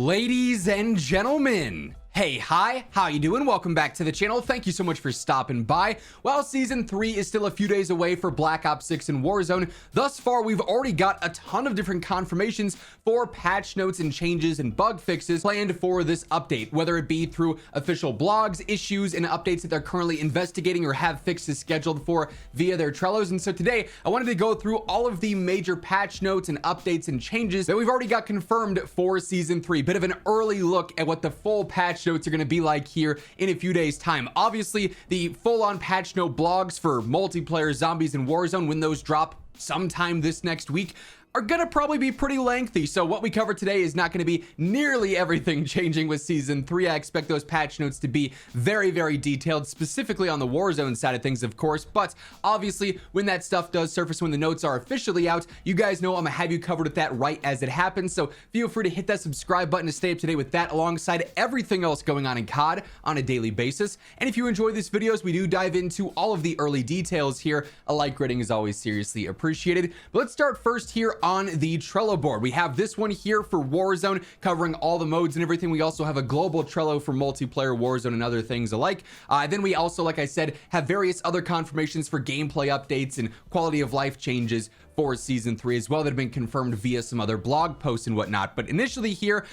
Ladies and gentlemen, hey, hi, how you doing? Welcome back to the channel. Thank you so much for stopping by. Well, season 3 is still a few days away for Black Ops 6 and Warzone. Thus far, we've already got a ton of different confirmations for patch notes and changes and bug fixes planned for this update, whether it be through official blogs, issues, and updates that they're currently investigating or have fixes scheduled for via their Trellos. And so today, I wanted to go through all of the major patch notes and updates and changes that we've already got confirmed for season 3. Bit of an early look at what the full patch notes are going to be like here in a few days time. Obviously, the full-on patch note blogs for multiplayer, zombies, and Warzone, when those drop sometime this next week, are gonna probably be pretty lengthy. So what we cover today is not gonna be nearly everything changing with season 3. I expect those patch notes to be very, very detailed, specifically on the Warzone side of things, of course. But obviously, when that stuff does surface, when the notes are officially out, you guys know I'm gonna have you covered with that right as it happens. So feel free to hit that subscribe button to stay up to date with that, alongside everything else going on in COD on a daily basis. And if you enjoy these videos, we do dive into all of the early details here. A like rating is always seriously appreciated. But let's start first here on the Trello board. We have this one here for Warzone, covering all the modes and everything. We also have a global Trello for multiplayer, Warzone, and other things alike. Then we also, like I said, have various other confirmations for gameplay updates and quality of life changes for season 3 as well that have been confirmed via some other blog posts and whatnot. But initially here,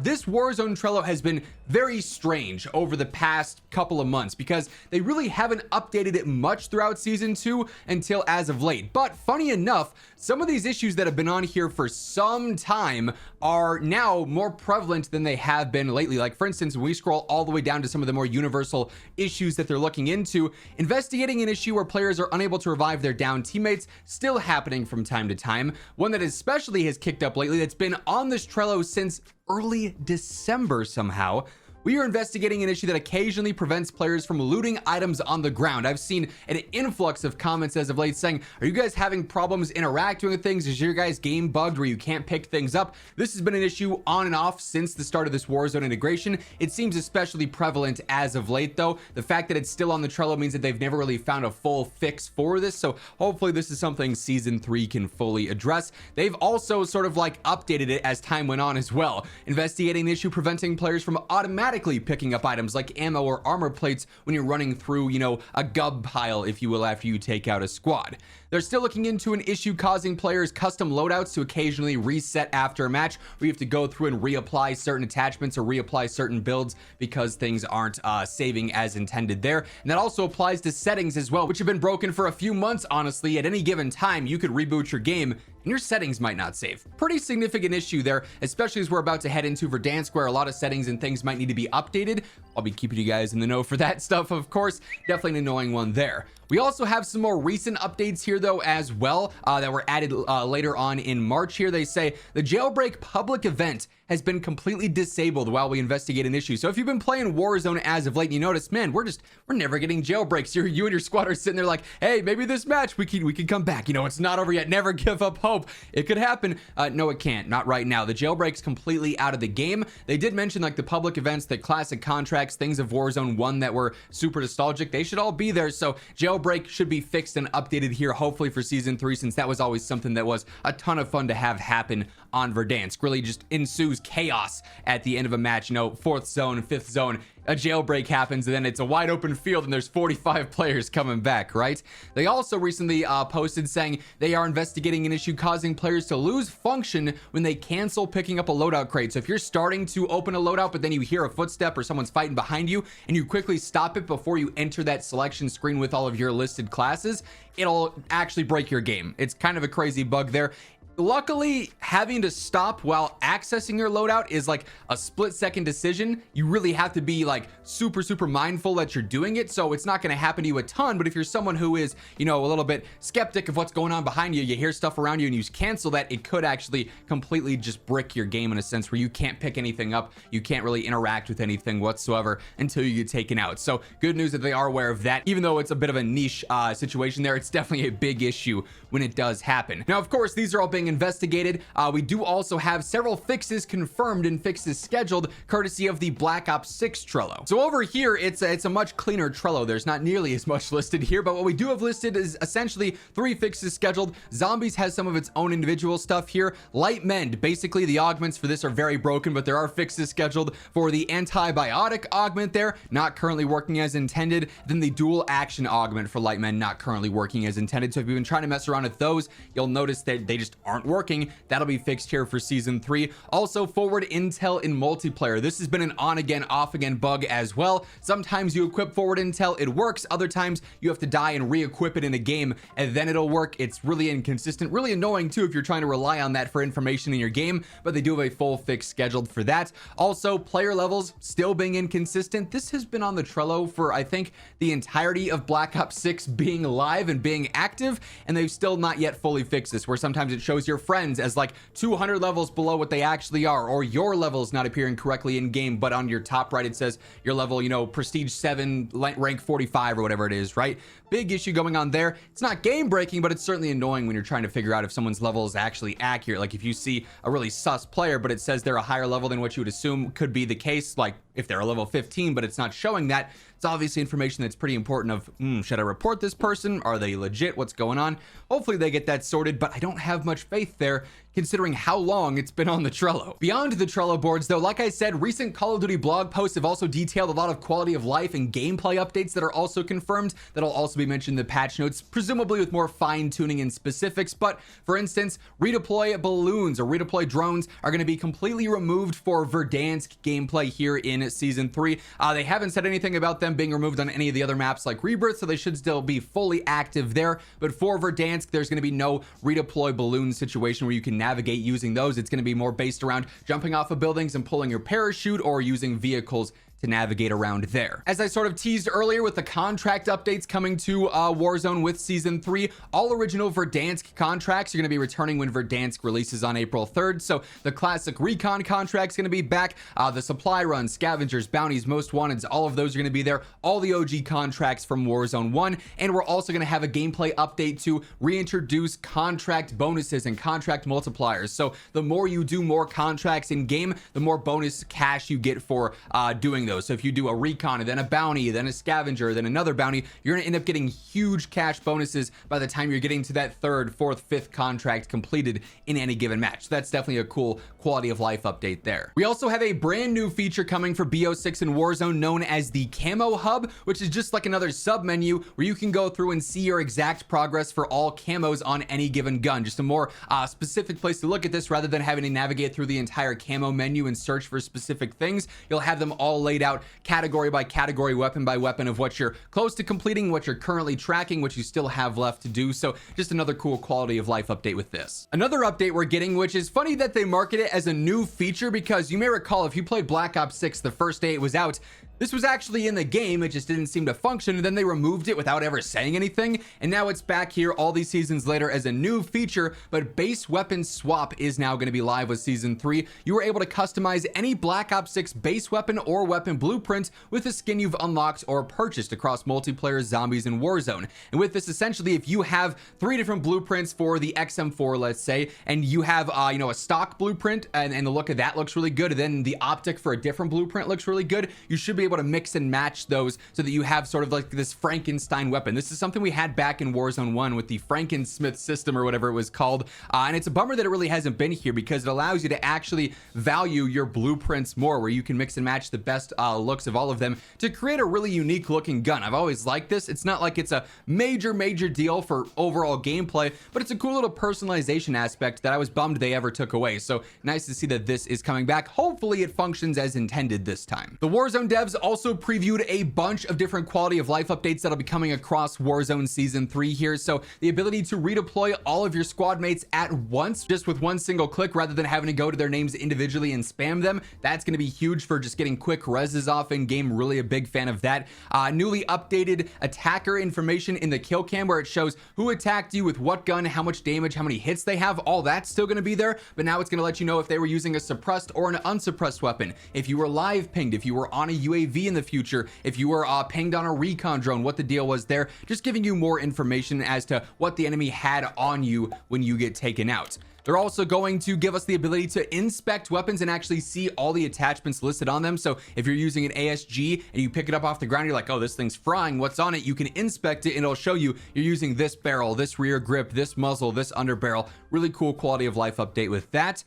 this Warzone Trello has been very strange over the past couple of months because they really haven't updated it much throughout season 2 until as of late. But funny enough, some of these issues that have been on here for some time are now more prevalent than they have been lately. Like, for instance, when we scroll all the way down to some of the more universal issues that they're looking into, investigating an issue where players are unable to revive their downed teammates, still happening from time to time. One that especially has kicked up lately, that's been on this Trello since early December somehow. We are investigating an issue that occasionally prevents players from looting items on the ground. I've seen an influx of comments as of late saying, are you guys having problems interacting with things? Is your guys' game bugged where you can't pick things up? This has been an issue on and off since the start of this Warzone integration. It seems especially prevalent as of late, though. The fact that it's still on the Trello means that they've never really found a full fix for this. So hopefully this is something season 3 can fully address. They've also sort of like updated it as time went on as well, investigating the issue preventing players from automatically picking up items like ammo or armor plates when you're running through, you know, a gub pile, if you will, after you take out a squad. They're still looking into an issue causing players custom loadouts to occasionally reset after a match, where you have to go through and reapply certain attachments or reapply certain builds because things aren't saving as intended there. And that also applies to settings as well, which have been broken for a few months. Honestly, at any given time, you could reboot your game and your settings might not save. Pretty significant issue there, especially as we're about to head into Verdansk, where a lot of settings and things might need to be updated. I'll be keeping you guys in the know for that stuff, of course. Definitely an annoying one there. We also have some more recent updates here, though, as well, that were added later on in March here. They say the jailbreak public event has been completely disabled while we investigate an issue. So if you've been playing Warzone as of late and you notice, man, we're never getting jailbreaks. You and your squad are sitting there like, hey, maybe this match we could come back. You know, it's not over yet. Never give up hope. It could happen. No, it can't. Not right now. The jailbreak's completely out of the game. They did mention like the public events, the classic contracts, things of Warzone 1 that were super nostalgic. They should all be there. So jailbreak should be fixed and updated here, hopefully for season 3, since that was always something that was a ton of fun to have happen on Verdansk. Really just ensues chaos at the end of a match. You know, 4th zone, 5th zone, a jailbreak happens, and then it's a wide open field and there's 45 players coming back, right? They also recently posted saying they are investigating an issue causing players to lose function when they cancel picking up a loadout crate. So if you're starting to open a loadout, but then you hear a footstep or someone's fighting behind you and you quickly stop it before you enter that selection screen with all of your listed classes, it'll actually break your game. It's kind of a crazy bug there. Luckily, having to stop while accessing your loadout is like a split-second decision. You really have to be like super mindful that you're doing it, so it's not going to happen to you a ton. But if you're someone who is, you know, a little bit skeptic of what's going on behind you, you hear stuff around you and you cancel that, it could actually completely just brick your game in a sense where you can't pick anything up, you can't really interact with anything whatsoever until you get taken out. So good news that they are aware of that. Even though it's a bit of a niche situation there, it's definitely a big issue when it does happen. Now, of course, these are all being being investigated. We do also have several fixes confirmed and fixes scheduled, courtesy of the Black Ops 6 Trello. So over here, it's a much cleaner Trello. There's not nearly as much listed here, but what we do have listed is essentially 3 fixes scheduled. Zombies has some of its own individual stuff here. Light Mend, basically the augments for this are very broken, but there are fixes scheduled for the antibiotic augment there, not currently working as intended. Then the dual action augment for Light Mend, not currently working as intended. So if you've been trying to mess around with those, you'll notice that they just aren't working. That'll be fixed here for season 3. Also, forward intel in multiplayer. This has been an on again, off again bug as well. Sometimes you equip forward intel, it works. Other times you have to die and re-equip it in a game and then it'll work. It's really inconsistent, really annoying too if you're trying to rely on that for information in your game, but they do have a full fix scheduled for that. Also, player levels still being inconsistent. This has been on the Trello for, I think, the entirety of Black Ops 6 being live and being active, and they've still not yet fully fixed this, where sometimes it shows your friends as like 200 levels below what they actually are, or your levels not appearing correctly in game, but on your top right it says your level, you know, prestige 7, rank 45 or whatever it is, right? Big issue going on there. It's not game breaking, but it's certainly annoying when you're trying to figure out if someone's level is actually accurate. Like if you see a really sus player, but it says they're a higher level than what you would assume could be the case, like if they're a level 15, but it's not showing that, it's obviously information that's pretty important of, should I report this person? Are they legit? What's going on? Hopefully they get that sorted, but I don't have much faith there considering how long it's been on the Trello. Beyond the Trello boards though, like I said, recent Call of Duty blog posts have also detailed a lot of quality of life and gameplay updates that are also confirmed. That'll also be mentioned in the patch notes, presumably with more fine tuning and specifics. But for instance, redeploy balloons or redeploy drones are going to be completely removed for Verdansk gameplay here in season 3. They haven't said anything about them being removed on any of the other maps like Rebirth, so they should still be fully active there. But for Verdansk, there's going to be no redeploy balloon situation where you can navigate using those. It's going to be more based around jumping off of buildings and pulling your parachute or using vehicles to navigate around there. As I sort of teased earlier with the contract updates coming to Warzone with season 3, all original Verdansk contracts are going to be returning when Verdansk releases on April 3rd. So the classic recon contract's going to be back. The supply runs, scavengers, bounties, most wanteds, all of those are going to be there. All the OG contracts from Warzone 1. And we're also going to have a gameplay update to reintroduce contract bonuses and contract multipliers. So the more you do more contracts in game, the more bonus cash you get for doing those. So if you do a recon and then a bounty, then a scavenger, then another bounty, you're going to end up getting huge cash bonuses by the time you're getting to that 3rd, 4th, 5th contract completed in any given match. So that's definitely a cool quality of life update there. We also have a brand new feature coming for BO6 and Warzone known as the Camo Hub, which is just like another sub menu where you can go through and see your exact progress for all camos on any given gun. Just a more specific place to look at this rather than having to navigate through the entire camo menu and search for specific things. You'll have them all laid out category by category, weapon by weapon of what you're close to completing, what you're currently tracking, what you still have left to do. So just another cool quality of life update with this. Another update we're getting, which is funny that they market it as a new feature, because you may recall if you played Black Ops 6 the first day it was out, this was actually in the game, it just didn't seem to function, and then they removed it without ever saying anything, and now it's back here all these seasons later as a new feature. But base weapon swap is now going to be live with season 3. You were able to customize any Black Ops 6 base weapon or weapon blueprint with a skin you've unlocked or purchased across multiplayer, zombies, and Warzone. And with this, essentially, if you have 3 different blueprints for the XM4, let's say, and you have a stock blueprint and the look of that looks really good, and then the optic for a different blueprint looks really good, you should be able to mix and match those so that you have sort of like this Frankenstein weapon. This is something we had back in Warzone 1 with the Frankensmith system or whatever it was called, and it's a bummer that it really hasn't been here, because it allows you to actually value your blueprints more, where you can mix and match the best looks of all of them to create a really unique looking gun. I've always liked this. It's not like it's a major deal for overall gameplay, but it's a cool little personalization aspect that I was bummed they ever took away. So nice to see that this is coming back. Hopefully it functions as intended this time. The Warzone devs also previewed a bunch of different quality of life updates that'll be coming across Warzone season 3 here. So the ability to redeploy all of your squad mates at once, just with one single click, rather than having to go to their names individually and spam them. That's going to be huge for just getting quick reses off in game. Really a big fan of that. Newly updated attacker information in the kill cam, where it shows who attacked you with what gun, how much damage, how many hits they have. All that's still going to be there, but now it's going to let you know if they were using a suppressed or an unsuppressed weapon, if you were live pinged, if you were on a UAV in the future, if you were pinged on a recon drone, what the deal was there. Just giving you more information as to what the enemy had on you when you get taken out. They're also going to give us the ability to inspect weapons and actually see all the attachments listed on them. So if you're using an ASG and you pick it up off the ground, you're like, oh, this thing's frying, what's on it? You can inspect it and it'll show you you're using this barrel, this rear grip, this muzzle, this underbarrel. Really cool quality of life update with that.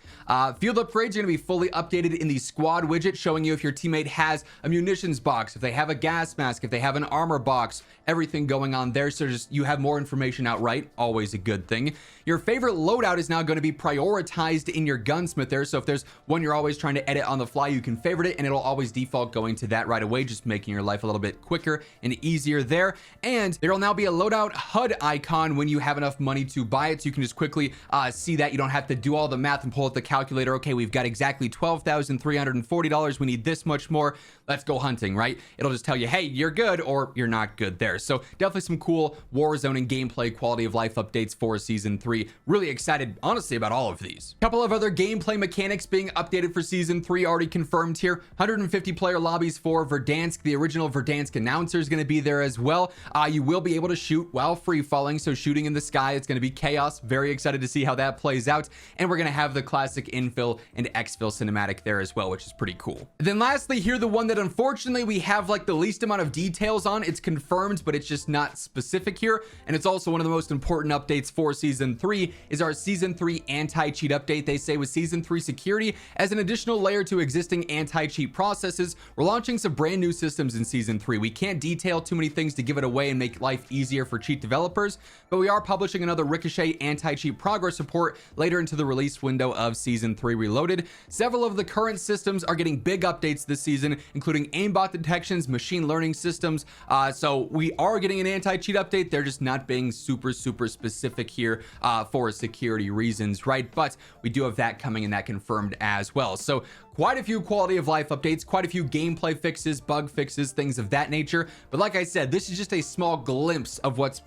Field upgrades are going to be fully updated in the squad widget, showing you if your teammate has a munitions box, if they have a gas mask, if they have an armor box, everything going on there. So just you have more information outright, always a good thing. Your favorite loadout is now going to be prioritized in your gunsmith there. So if there's one you're always trying to edit on the fly, you can favorite it and it'll always default going to that right away, just making your life a little bit quicker and easier there. And there will now be a loadout HUD icon when you have enough money to buy it, so you can just quickly see that. You don't have to do all the math and pull out the calculator. Okay, we've got exactly $12,340. We need this much more. Let's go hunting, right? It'll just tell you, hey, you're good or you're not good there. So definitely some cool Warzone and gameplay quality of life updates for season 3. Really excited, honestly, about all of these. A couple of other gameplay mechanics being updated for season 3 already confirmed here. 150 player lobbies for Verdansk. The original Verdansk announcer is going to be there as well. You will be able to shoot while free falling, so shooting in the sky, it's going to be chaos. Very excited to see how that plays out. And we're going to have the classic infill and exfil cinematic there as well, which is pretty cool. And then lastly here, the one that unfortunately we have like the least amount of details on. It's confirmed, but it's just not specific here. And it's also one of the most important updates for season 3 is our season 3 anti-cheat update. They say with season 3 security as an additional layer to existing anti-cheat processes, we're launching some brand new systems in season 3. We can't detail too many things to give it away and make life easier for cheat developers, but we are publishing another Ricochet anti-cheat progress report later into the release window of season 3 Reloaded. Several of the current systems are getting big updates this season, including aimbot detections, machine learning systems. So we are getting an anti-cheat update. They're just not being super specific here for security reasons, right? But we do have that coming and that confirmed as well. So quite a few quality of life updates, quite a few gameplay fixes, bug fixes, things of that nature. But like I said, this is just a small glimpse of what's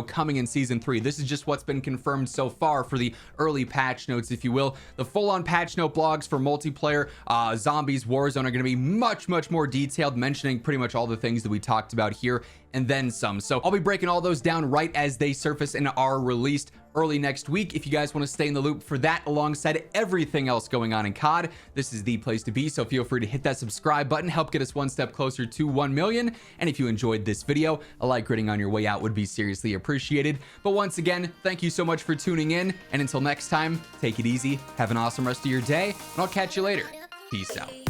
coming in season 3. This is just what's been confirmed so far for the early patch notes, if you will. The full-on patch note blogs for multiplayer, zombies, Warzone are going to be much more detailed, mentioning pretty much all the things that we talked about here and then some. So I'll be breaking all those down right as they surface and are released early next week. If you guys want to stay in the loop for that alongside everything else going on in COD, this is the place to be. So feel free to hit that subscribe button, help get us one step closer to 1 million. And if you enjoyed this video, a like rating on your way out would be seriously appreciated. But once again, thank you so much for tuning in. And until next time, take it easy, have an awesome rest of your day, and I'll catch you later. Peace out.